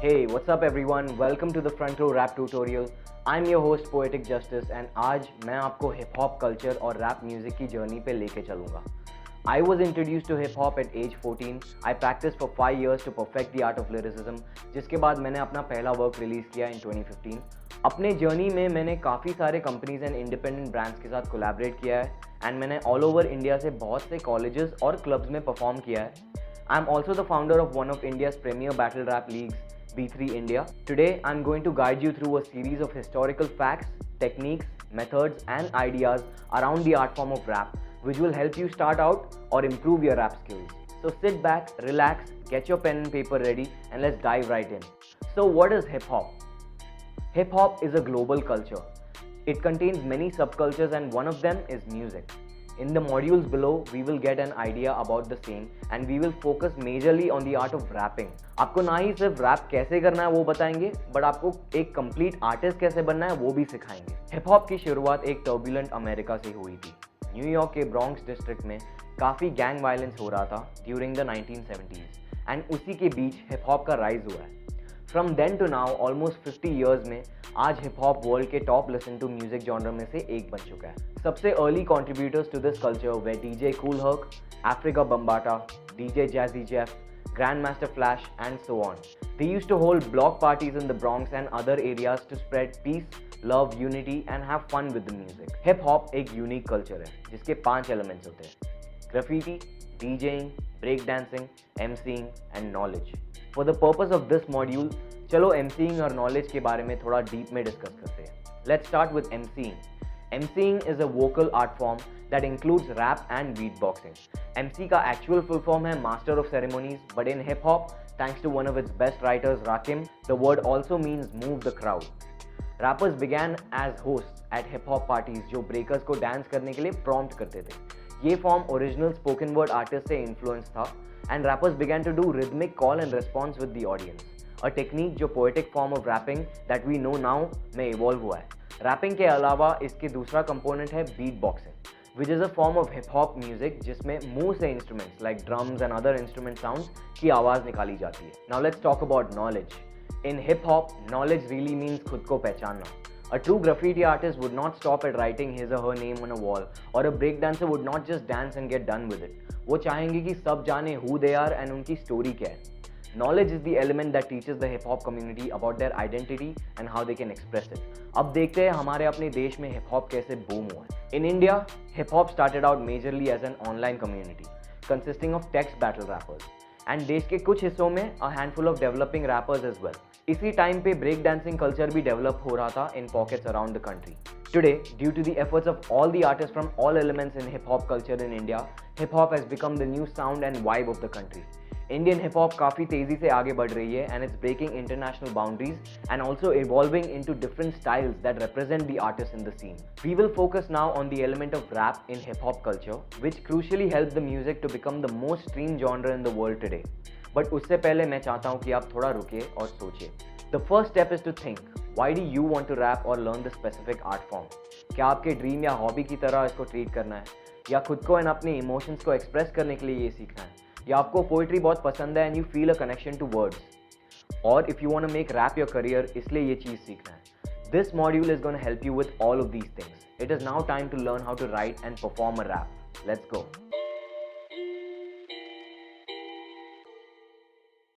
Hey, what's up everyone? Welcome to the Front Row Rap Tutorial. I'm your host Poetic Justice and आज मैं आपको hip hop culture और rap music की journey पे लेके चलूँगा. I was introduced to hip hop at age 14. I practiced for 5 years to perfect the art of lyricism. जिसके बाद मैंने अपना पहला वर्क रिलीज़ किया in 2015. अपने जर्नी में मैंने काफ़ी सारे कंपनीज एंड इंडिपेंडेंट ब्रांड्स के साथ कोलैबोरेट किया है एंड मैंने ऑल ओवर इंडिया से बहुत से कॉलेजेस और क्लब्स में परफॉर्म किया है. I am also the founder of one of India's premier battle rap leagues, B3 India. Today, I'm going to guide you through a series of historical facts, techniques, methods, and ideas around the art form of rap, which will help you start out or improve your rap skills. So sit back, relax, get your pen and paper ready, and let's dive right in. So what is hip hop? Hip hop is a global culture. It contains many subcultures and one of them is music. In the modules below, we will get an idea about the same and we will focus majorly on the art of rapping. आपको ना ही सिर्फ rap कैसे करना है वो बताएंगे, but आपको एक कंप्लीट आर्टिस्ट कैसे बनना है वो भी सिखाएंगे. हिप हॉप की शुरुआत एक टर्बुलेंट अमेरिका से हुई थी. न्यूयॉर्क के ब्रॉन्क्स डिस्ट्रिक्ट में काफ़ी गैंग वायलेंस हो रहा था ड्यूरिंग द 1970s एंड उसी के बीच हिप हॉप का राइज हुआ है. From then to now almost 50 years में आज हिप हॉप वर्ल्ड के top listen to music genre में से एक बन चुका है. सबसे early contributors to this culture वे DJ Kool Herc, Africa Bambaataa, DJ Jazzy Jeff, Grandmaster Flash and so on. They used to hold block parties in the Bronx and other areas to spread peace, love, unity and have fun with the music. Hip hop एक unique culture है जिसके 5 elements होते हैं: graffiti, DJing, break dancing, MCing and knowledge. For the purpose of this module, चलो MCing और knowledge के बारे में थोड़ा डीप में डिस्कस करते हैं. Let's start with MCing. MCing is a vocal art form that includes rap and beatboxing. MC का actual full form है Master of Ceremonies, but in hip hop, thanks to one of its best writers, Rakim, the word also means move the crowd. Rappers began as hosts at hip hop parties जो breakers को dance करने के लिए prompt करते थे. ये form original spoken word artist से influence था and rappers began to do rhythmic call and response with the audience. A technique जो poetic form of rapping that we know now में evolve हुआ है. रैपिंग के अलावा इसके दूसरा कंपोनेंट है beat boxing, which is a form of hip hop music जिसमें मुंह से instruments like drums and other instrument sounds की आवाज़ निकाली जाती है. Now let's talk about knowledge. In hip hop knowledge really means खुद को पहचानना. A true graffiti artist would not stop at writing his or her name on a wall, or a break dancer would not just dance and get done with it. वो चाहेंगे कि सब जाने who they are and उनकी story क्या है. Knowledge is the element that teaches the hip hop community about their identity and how they can express it. अब देखते हैं हमारे अपने देश में हिप हॉप कैसे बूम हुआ है. In India, hip hop started out majorly as an online community consisting of text battle rappers. And देश के कुछ हिस्सों में a handful of developing rappers as well. इसी टाइम पे ब्रेक डांसिंग कल्चर भी डेवलप हो रहा था in pockets around the country. Today, due to the efforts of all the artists from all elements in hip hop culture in India, hip hop has become the new sound and vibe of the country. Indian hip hop काफ़ी तेज़ी से आगे बढ़ रही है and it's breaking international boundaries and also evolving into different styles that represent the artist in the scene. We will focus now on the element of rap in hip hop culture which crucially help the music to become the most stream genre in the world today. But उससे पहले मैं चाहता हूँ कि आप थोड़ा रुकिए और सोचिए. The first step is to think, why do you want to rap और learn the specific art form. क्या आपके ड्रीम या हॉबी की तरह इसको ट्रीट करना है, या खुद को एंड अपने इमोशंस को एक्सप्रेस करने के लिए ये सीखना है, या आपको पोइट्री बहुत पसंद है and you feel a connection to words, और if you want to make rap your career इसलिए ये चीज़ सीखना है. This module is gonna help you with all of these things. It is now time to learn how to write and perform a rap. Let's go.